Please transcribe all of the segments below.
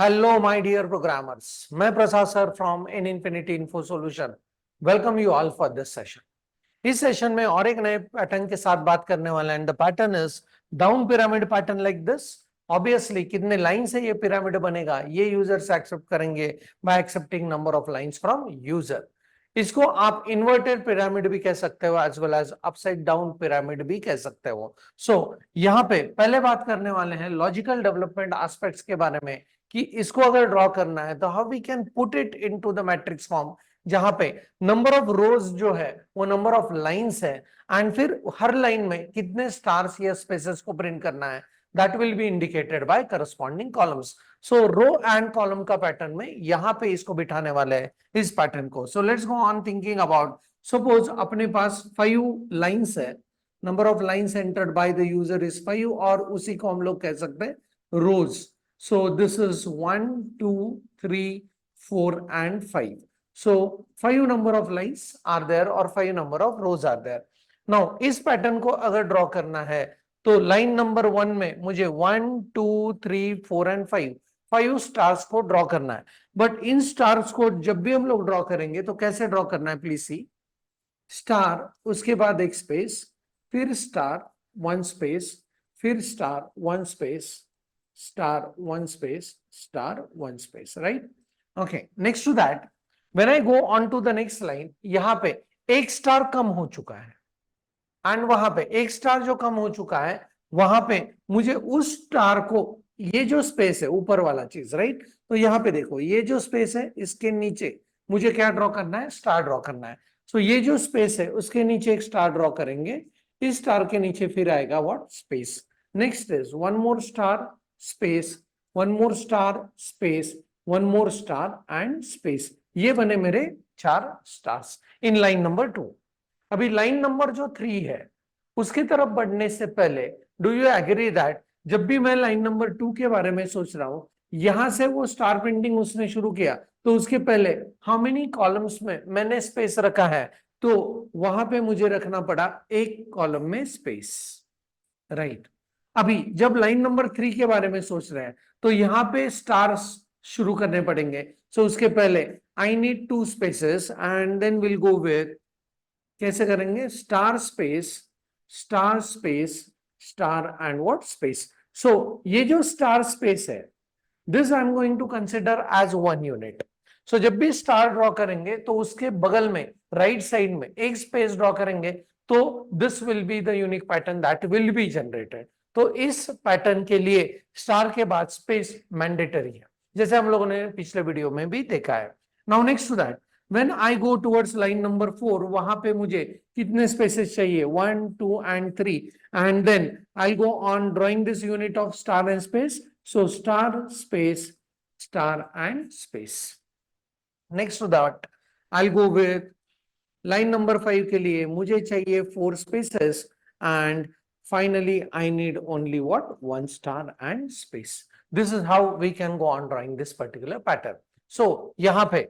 Hello my dear programmers, मैं Prasad sir from in infinity info solution welcome you all for this session. इस session में और एक नए पैटर्न के साथ बात करने वाले हैं। The pattern is down pyramid pattern like this. Obviously कितने लाइन से ये पिरामिड बनेगा ये यूजर्स एक्सेप्ट करेंगे by accepting number of lines from user. इसको आप इन्वर्टेड पिरामिड भी कह सकते हो as well as upside down pyramid भी कह सकते हो। सो यहाँ पे पहले बात करने वाले हैं लॉजिकल डेवलपमेंट एस्पेक्ट्स के बारे में कि इसको अगर ड्रॉ करना है तो how we can put it into the matrix form, जहां पे नंबर ऑफ रोज जो है वो नंबर ऑफ लाइंस है एंड फिर हर लाइन में कितने स्टार्स या स्पेसेस को प्रिंट करना है that will be indicated by corresponding columns. So row and column का पैटर्न में यहां पे इसको बिठाने वाले हैं इस पैटर्न को। सो let's go on thinking about suppose अपने पास 5 लाइंस है, number of lines entered by the user is 5 और उसी को हम लोग कह सकते हैं रोज। So this is 1, 2, 3, 4 and 5. So 5 number of lines are there or 5 number of rows are there. Now इस पैटर्न को अगर ड्रॉ करना है तो लाइन नंबर 1 में मुझे 1, 2, 3, 4 and 5 स्टार्स को ड्रॉ करना है। बट इन स्टार्स को जब भी हम लोग ड्रॉ करेंगे तो कैसे ड्रॉ करना है, प्लीज सी। स्टार, उसके बाद एक स्पेस, फिर स्टार 1 स्पेस, फिर star 1 space, star 1 space, star 1 space, right? Okay, next to that when I go on to the next line, यहां पे एक स्टार कम हो चुका है एंड वहां पे एक स्टार जो कम हो चुका है वहां पे मुझे उस स्टार को, ये जो स्पेस है ऊपर वाला चीज, राइट? तो यहां पे देखो ये जो स्पेस है इसके नीचे मुझे क्या ड्रॉ करना है, स्टार ड्रॉ करना है। सो ये जो स्पेस है उसके नीचे एक स्टार ड्रॉ करेंगे, इस स्टार के नीचे फिर आएगा what, space. Next is one more star space, one more star space, one more star and space. ये बने मेरे 4 स्टार्स इन लाइन नंबर 2। अभी लाइन नंबर जो 3 है उसकी तरफ बढ़ने से पहले डू यू एग्री दैट जब भी मैं लाइन नंबर 2 के बारे में सोच रहा हूं, यहां से वो स्टार प्रिंटिंग उसने शुरू किया तो उसके पहले हाउ मेनी कॉलम्स में मैंने स्पेस रखा है, तो वहां पे मुझे रखना पड़ा एक कॉलम में स्पेस, राइट? अभी जब लाइन नंबर 3 के बारे में सोच रहे हैं तो यहां पे स्टार्स शुरू करने पड़ेंगे। सो उसके पहले I need 2 spaces and then will go with, कैसे करेंगे, star space, star space, star and what, space. So ये जो स्टार स्पेस है this I am going to consider as 1 unit. So जब भी स्टार ड्रॉ करेंगे तो उसके बगल में राइट साइड में एक स्पेस ड्रॉ करेंगे तो this will be the unique pattern that will be generated. तो इस पैटर्न के लिए स्टार के बाद स्पेस मैंडेटरी है, जैसे हम लोगों ने पिछले वीडियो में भी देखा है। Now next to that when I go towards line number 4, वहां पे मुझे कितने स्पेसेस चाहिए, 1, 2 and 3 and then I go on drawing this unit of star and space. So star space, star and space. Next to that I go with line number 5 के लिए मुझे चाहिए 4 spaces and finally I need only what, 1 star and space. This is how we can go on drawing this particular pattern. So यहाँ पे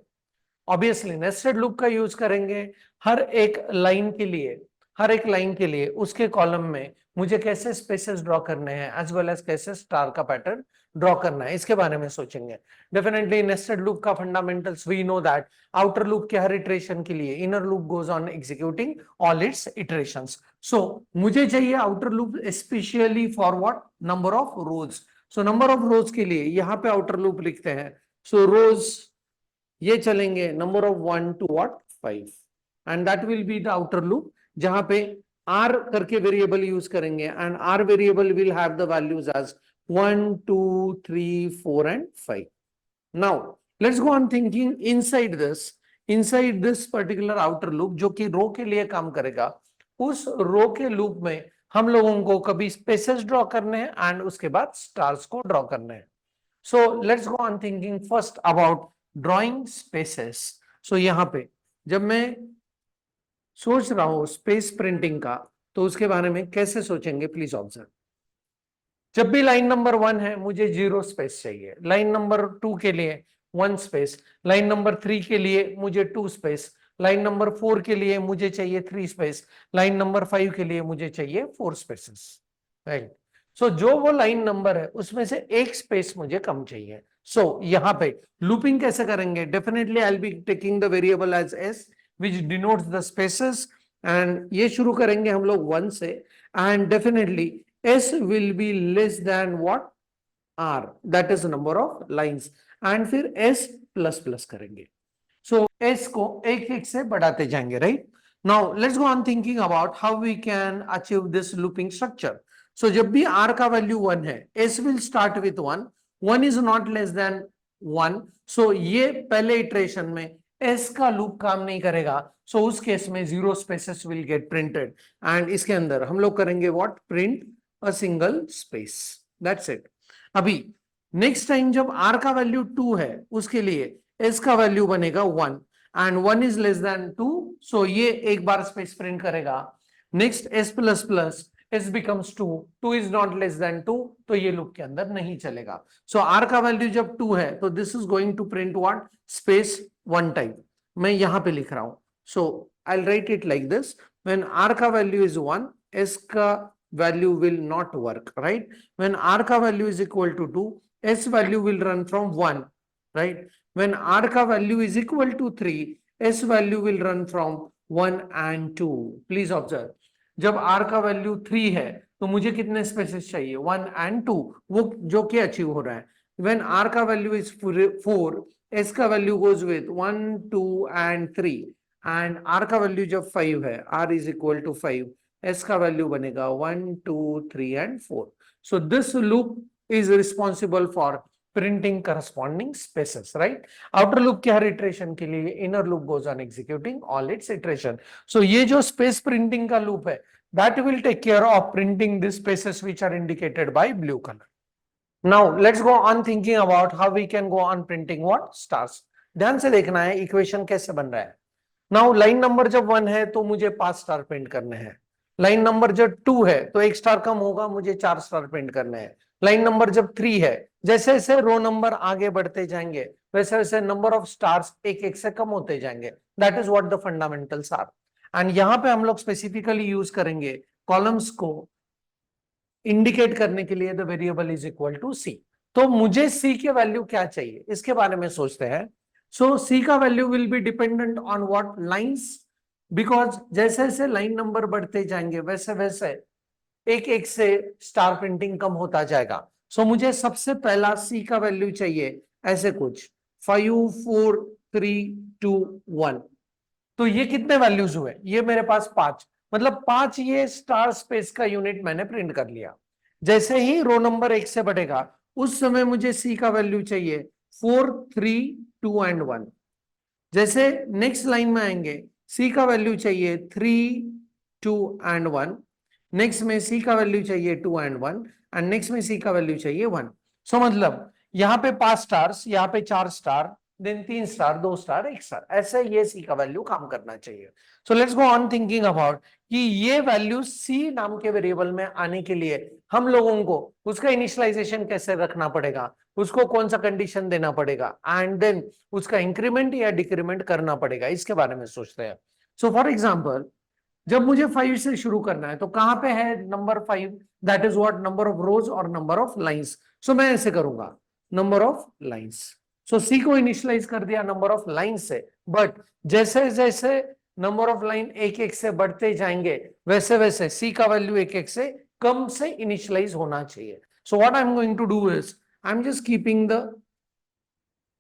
obviously nested loop का use करेंगे हर एक line के लिए, हर एक लाइन के लिए उसके कॉलम में मुझे कैसे स्पेसेस ड्रॉ करने हैं एज वेल एज कैसे स्टार का पैटर्न ड्रॉ करना है, इसके बारे में सोचेंगे। डेफिनेटली नेस्टेड लूप का fundamentals we know that outer loop के हर इटरेशन के लिए inner loop goes on executing all its iterations. So मुझे चाहिए outer loop specially for what, number of rows. So number of rows के लिए यहाँ पे आउटर लूप लिखते हैं। सो रोज ये चलेंगे number of 1 to what, 5 and that will be the outer loop, जहां पे आर करके वेरिएबल यूज करेंगे एंड r variable will have the values as 1, 2, 3, 4 and 5। Now let's go on thinking inside this particular outer loop जो कि रो के लिए काम करेगा। उस रो के लूप में हम लोगों को कभी स्पेसेस ड्रॉ करने हैं एंड उसके बाद स्टार्स को ड्रॉ करने हैं। So let's go on thinking first about drawing spaces. So यहां पे जब मैं सोच रहा हूं स्पेस प्रिंटिंग का तो उसके बारे में कैसे सोचेंगे, प्लीज ऑब्जर्व। जब भी लाइन नंबर 1 है मुझे 0 स्पेस चाहिए, लाइन नंबर 2 के लिए 1 स्पेस, लाइन नंबर 3 के लिए मुझे 2 स्पेस, लाइन नंबर 4 के लिए मुझे चाहिए 3 स्पेस, लाइन नंबर 5 के लिए मुझे चाहिए 4 स्पेसेस, राइट? सो जो वो लाइन नंबर है उसमें से एक स्पेस मुझे कम चाहिए। सो यहाँ पे लूपिंग कैसे करेंगे? Definitely I will be taking the variable as s which denotes the spaces, and ये शुरू करेंगे हम लोग 1 से, and definitely s will be less than what? R, that is number of lines, and फिर एस प्लस प्लस करेंगे। So s को एक एक से बढ़ाते जाएंगे, right? Now let's go on thinking about how we can achieve this looping structure. So जब भी आर का वैल्यू 1 है, S will start with 1, 1 is not less than 1, सो ये पहले इटरेशन में एस का लूप काम नहीं करेगा, सो उस केस में zero spaces will get printed, and इसके अंदर हम लोग करेंगे what? Print a single space, that's it. अभी नेक्स्ट टाइम जब आर का वैल्यू 2 है, उसके लिए एस का वैल्यू बनेगा 1, एंड 1 इज लेस देन 2, सो ये एक बार स्पेस प्रिंट करेगा। Next S plus plus, S becomes 2, 2 is not less than 2, तो ये लूप के अंदर नहीं चलेगा। सो आर का वैल्यू जब 2 है तो this is going to print what? Space 1 time. मैं यहां पे लिख रहा हूं, so I will write it like this, when r का वैल्यू इज 1, एस का value will not work, right? When r का value is equal to 2, s value will run from 1, right? When r का value is equal to 3, s value will run from 1 and 2. Please observe, जब r का value 3 है तो मुझे कितने spaces चाहिए? 1 and 2, वो जो कि अचीव हो रहा है। When r का value is 4, s का value goes with 1, 2 and 3, and r का value जब 5 है, r is equal to 5, s का value बनेगा 1, 2, 3 and 4. So this loop is responsible for printing corresponding spaces, right? Outer loop के हर iteration के लिए inner loop goes on executing all its iteration. So ये जो space printing का loop है, that will take care of printing the spaces which are indicated by blue color. Now let's go on thinking about how we can go on printing what? Stars. ध्यान से देखना है equation कैसे बन रहा है। नाउ लाइन नंबर जब 1 है तो मुझे 5 स्टार प्रिंट करने हैं। लाइन नंबर जब 2 है तो 1 स्टार कम होगा, मुझे 4 स्टार प्रिंट करने हैं। लाइन नंबर जब 3 है, जैसे जैसे रो नंबर आगे बढ़ते जाएंगे वैसे वैसे नंबर ऑफ स्टार्स एक एक से कम होते जाएंगे। That is what the fundamentals are, and यहाँ पे हम लोग स्पेसिफिकली यूज करेंगे कॉलम्स को इंडिकेट करने के लिए the variable is equal to c. तो मुझे सी के वैल्यू क्या चाहिए इसके बारे में सोचते हैं। सो सी का value will be dependent on what? Lines, because जैसे जैसे लाइन नंबर बढ़ते जाएंगे वैसे वैसे एक एक से स्टार प्रिंटिंग कम होता जाएगा। सो मुझे सबसे पहला सी का वैल्यू चाहिए ऐसे कुछ 5, 4, 3, 2, 1। तो ये कितने वैल्यूज हुए? ये मेरे पास 5, मतलब 5 ये स्टार स्पेस का यूनिट मैंने प्रिंट कर लिया। जैसे ही रो नंबर 1 से बढ़ेगा उस समय मुझे सी का वैल्यू चाहिए 4, 3, 2 एंड 1। जैसे नेक्स्ट लाइन में आएंगे सी का वैल्यू चाहिए 3, 2 एंड 1, नेक्स्ट में सी का वैल्यू चाहिए 2 एंड 1, एंड नेक्स्ट में सी का वैल्यू चाहिए 1। सो मतलब यहाँ पे 5 स्टार्स, यहाँ पे 4 star, then 3 star, 2 star, 1 star, ऐसे ये सी का वैल्यू काम करना चाहिए। सो let's go on thinking about कि ये वैल्यू सी नाम के वेरिएबल में आने के लिए हम लोगों को उसका इनिशियलाइजेशन कैसे रखना पड़ेगा, उसको कौन सा कंडीशन देना पड़ेगा, एंड देन उसका इंक्रीमेंट या डिक्रीमेंट करना पड़ेगा, इसके बारे में सोचते हैं। सो फॉर एग्जाम्पल जब मुझे 5 से शुरू करना है तो कहां पे है number 5? That is what? Number of रोज और नंबर ऑफ लाइंस। सो मैं ऐसे करूंगा नंबर ऑफ लाइंस। सो सी को इनिशियलाइज कर दिया नंबर ऑफ लाइन से, बट जैसे जैसे नंबर ऑफ लाइन एक एक से बढ़ते जाएंगे वैसे वैसे सी का वैल्यू एक एक से कम से इनिशियलाइज होना चाहिए। So what I am going to do is I am just keeping the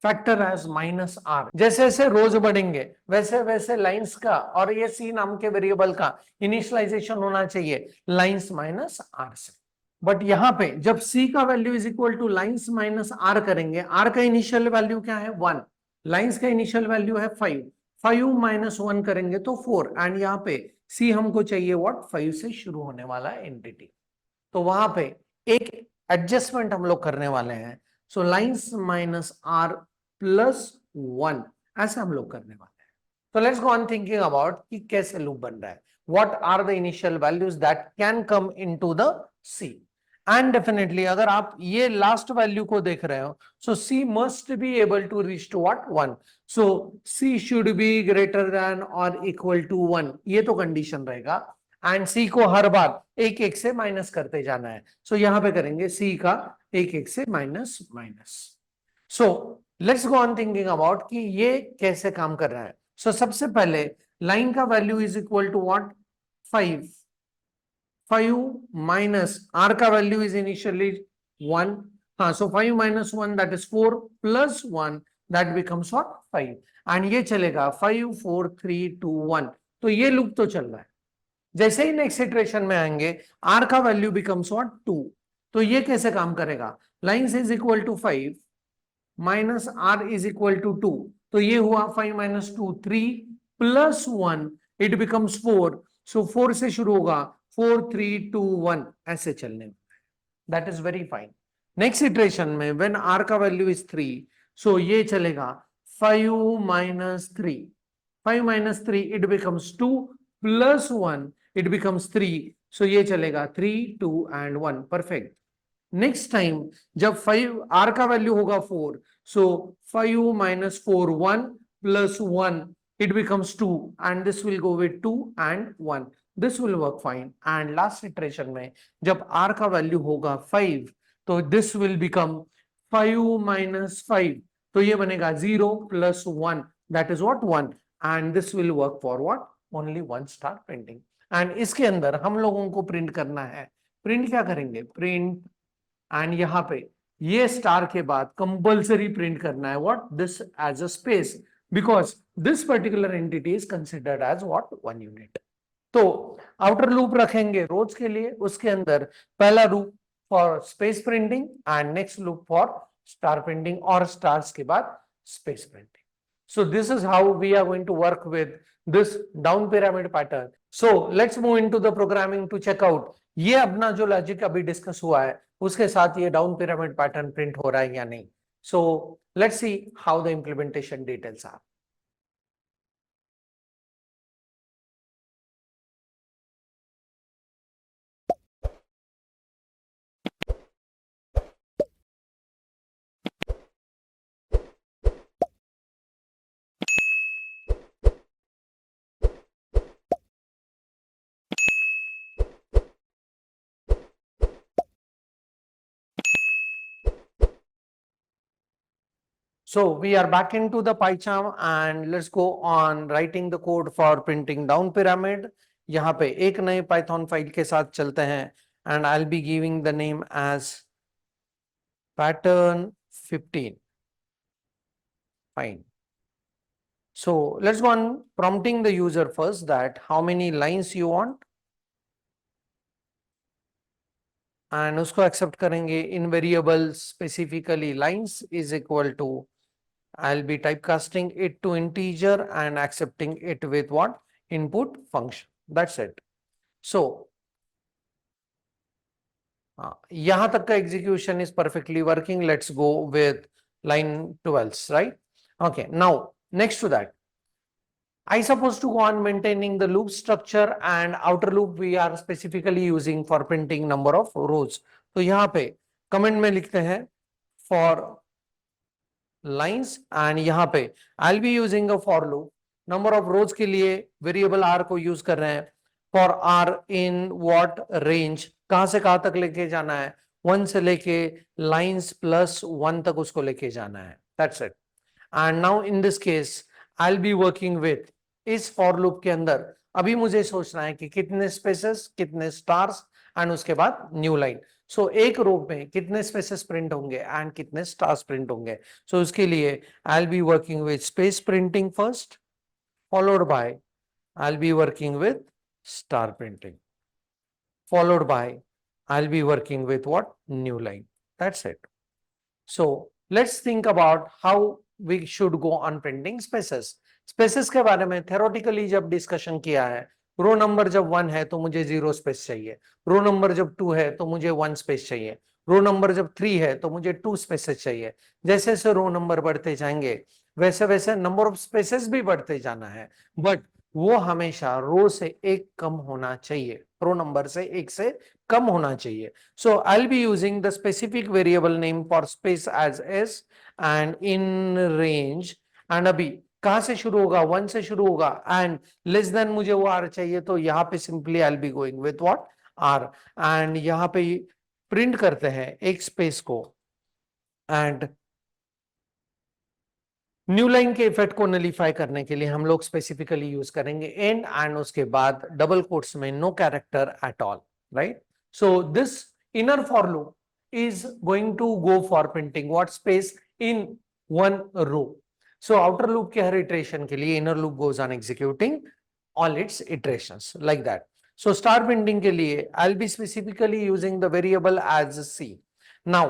factor as minus r. जैसे जैसे रोज बढ़ेंगे वैसे वैसे लाइंस का और ये सी नाम के वेरिएबल का इनिशियलाइजेशन होना चाहिए लाइंस माइनस आर से। बट यहाँ पे जब सी का value is equal two lines minus are करेंगे, आर का इनिशियल वैल्यू क्या है? 1, लाइंस का इनिशियल वैल्यू है 5, 5 माइनस 1 करेंगे तो 4, एंड यहाँ पे सी हमको चाहिए व्हाट? 5 से शुरू होने वाला एंटिटी। तो वहां पे एक एडजस्टमेंट हम लोग करने वाले हैं। So lines minus r plus 1 ऐसे हम लोग करने वाले हैं। तो let's go on thinking about कि कैसे लूप बन रहा है, what are the initial values that can come into the c. And definitely अगर आप ये लास्ट वैल्यू को देख रहे हो, so c must be able to reach to what? 1। So c should be greater than और इक्वल टू 1, ये तो कंडीशन रहेगा, एंड सी को हर बार एक एक से माइनस करते जाना है। सो यहां पे करेंगे सी का एक एक से minus minus. So let's go on thinking about कि ये कैसे काम कर रहा है. सो सबसे पहले लाइन का value is equal to what, 5. 5 minus r का वैल्यू इज इनिशियली 1. हाँ, so 5 minus 1 that is 4 plus 1 that becomes what, 5. And ये चलेगा 5 4 3 2 1. तो ये लूप तो चल रहा है. जैसे ही नेक्स्ट इटरेशन में आएंगे आर का वैल्यू बिकम्स व्हाट, 2. तो ये कैसे काम करेगा, lines is equal to 5 minus r is equal to 2. तो ये हुआ 5 minus 2 3 plus 1 it becomes 4. So 4 से शुरू होगा, 4 3 2 1 ऐसे चलने में. That is very fine. Next iteration में व्हेन आर का वैल्यू इज 3, सो ये चलेगा 5 minus 3. 5 minus 3 it becomes 2 plus 1 it becomes 3. सो ये चलेगा 3 2 एंड 1. परफेक्ट. नेक्स्ट टाइम जब 5 आर का वैल्यू होगा 4, सो 5 minus 4 1 plus 1 it becomes 2 and this will go with 2 and 1. this will work fine. and last iteration में जब r का value होगा 5, तो this will become 5 minus 5. तो ये बनेगा 0 plus 1 that is what, 1. and this will work for what, only one star printing. and इसके अंदर हम लोगों को प्रिंट करना है. प्रिंट क्या करेंगे, प्रिंट एंड यहाँ पे ये स्टार के बाद कंपल्सरी प्रिंट करना है what, this as a space, because this particular entity is considered as what, 1 unit. तो आउटर लूप रखेंगे रोज के लिए, उसके अंदर पहला loop for space printing and next loop for star printing, और स्टार्स के बाद space printing. So this is how we are going to work with this down pyramid pattern. So let's move into the programming to check out ये अपना जो logic अभी discuss हुआ है उसके साथ ये डाउन पिरामिड पैटर्न प्रिंट हो रहा है या नहीं. So let's see how the implementation details are. So we are back into the PyCharm and let's go on writing the code for printing down pyramid. यहाँ पे एक नए Python फाइल के साथ चलते हैं and I'll be giving the name as pattern 15. Fine. So let's go on prompting the user first that how many lines you want. And उसको accept करेंगे in variable specifically lines is equal to, I'll be typecasting it to integer and accepting it with what, input function. That's it. So यहाँ तक का execution is perfectly working. Let's go with line 12, right? Okay, now next to that, I supposed to go on maintaining the loop structure and outer loop we are specifically using for printing number of rows. तो यहाँ पे comment में लिखते हैं for lines and यहाँ पे I'll be using a for loop. number of rows के लिए variable r को use कर रहे हैं. for r in what range, कहाँ से कहाँ तक लेके जाना है, 1 से लेके lines plus 1 तक उसको लेके जाना है. That's it. And now in this case I'll be working with, इस for loop के अंदर अभी मुझे सोचना है कि कितने spaces, कितने stars and उसके बाद new line. So एक रो में कितने spaces print होंगे and कितने stars print होंगे. So उसके लिए I'll be working with space printing first, followed by I'll be working with star printing, followed by I'll be working with what, new line. That's it. So let's think about how we should go on printing spaces. Spaces के बारे में theoretically जब discussion किया है, रो number जब 1 है तो मुझे 0 स्पेस चाहिए, रो नंबर जब 2 है तो मुझे 1 स्पेस चाहिए, रो नंबर जब 3 है तो मुझे 2 स्पेसेस चाहिए. जैसे जैसे रो नंबर बढ़ते जाएंगे वैसे वैसे नंबर ऑफ स्पेसेस भी बढ़ते जाना है, बट वो हमेशा रो से एक कम होना चाहिए, रो नंबर से एक से कम होना चाहिए. So I'll be using the specific variable name for space as s and in range. and अभी कहाँ से शुरू होगा, 1 से शुरू होगा and less than मुझे वो r चाहिए, तो यहाँ पे simply I'll be going with what, r. and यहाँ पे प्रिंट करते हैं एक स्पेस को and न्यू लाइन के इफेक्ट को नलीफाई करने के लिए हम लोग स्पेसिफिकली यूज करेंगे एंड उसके बाद डबल कोट्स में no character at all, right? So this inner for loop is going to go for printing what space in one row. So outer loop के हर iteration के लिए inner loop goes on executing all its iterations like that. So star printing के लिए I'll be specifically using the variable as C. Now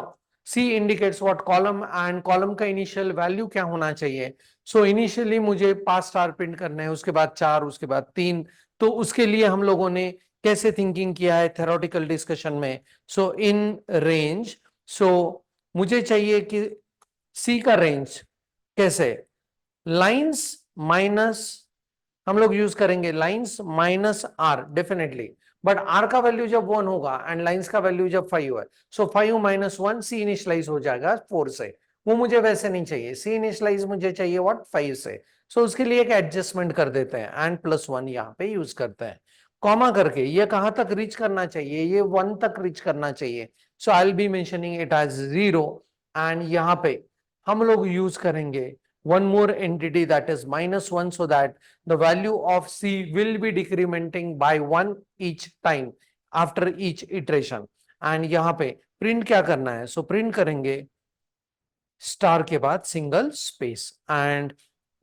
C indicates what column and column का initial value क्या होना चाहिए. So initially मुझे 5 star print करने हैं, उसके बाद 4, उसके बाद 3. तो उसके लिए हम लोगों ने कैसे थिंकिंग किया है थेरोटिकल डिस्कशन में. सो इन रेंज, सो मुझे चाहिए कि सी का रेंज कैसे, लाइंस माइनस, हम लोग यूज करेंगे lines minus r definitely, but r का वैल्यू जब 1 होगा एंड लाइंस का वैल्यू जब 5 है, सो 5 माइनस 1 सी इनिशियलाइज हो जाएगा 4 से. वो मुझे वैसे नहीं चाहिए, सी इनिशियलाइज मुझे चाहिए व्हाट 5 से. सो उसके लिए एक एडजस्टमेंट कर देते हैं एंड +1 यहाँ पे यूज करते हैं कॉमा करके. ये कहां तक रीच करना चाहिए, ये 1 तक रीच करना चाहिए. So I will be mentioning it as 0 and यहाँ पे हम लोग यूज करेंगे one more entity that is -1 so that the value of C will be decrementing by 1 each time after each iteration. and यहाँ पे print क्या करना है, सो प्रिंट करेंगे स्टार के बाद single space. And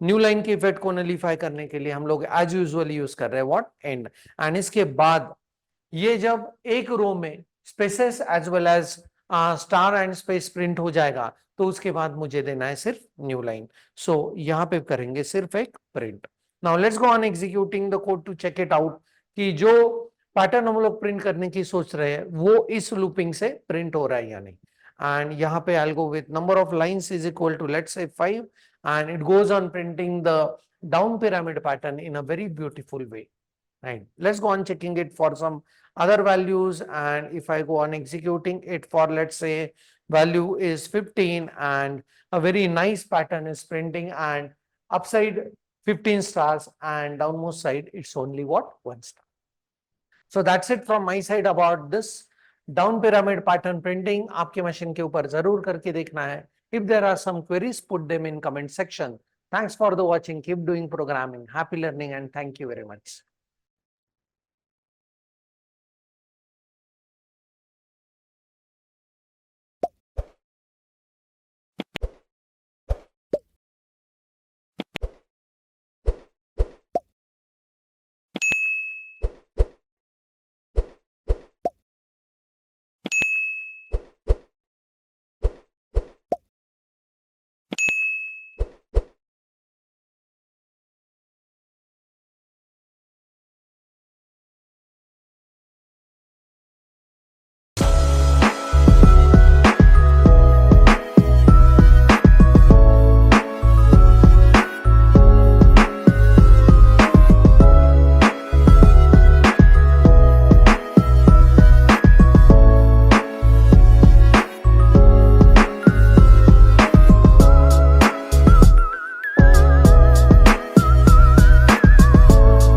new line के इफेक्ट को नलीफाई करने के लिए हम लोग एज यूजुअल यूज कर रहे हैं व्हाट एंड. एंड इसके बाद ये जब एक रो में spaces as well as star and space print हो जाएगा तो उसके बाद मुझे देना है सिर्फ न्यू लाइन. सो यहाँ पे करेंगे सिर्फ एक print. Now let's go on executing the code to check it out कि जो पैटर्न हम लोग प्रिंट करने की सोच रहे हैं वो इस लूपिंग से प्रिंट हो रहा है या नहीं. and यहाँ पे I'll go with number of lines is equal to let's say 5 and it goes on printing the down pyramid pattern in a very beautiful way. Right, let's go on checking it for some other values. And if I go on executing it for let's say value is 15 and a very nice pattern is printing and upside 15 stars and downmost side it's only what 1 star. So that's it from my side about this down pyramid pattern printing. आपके machine के ऊपर जरूर करके देखना है. If there are some queries put them in comment section. Thanks for the watching. Keep doing programming. Happy learning and thank you very much.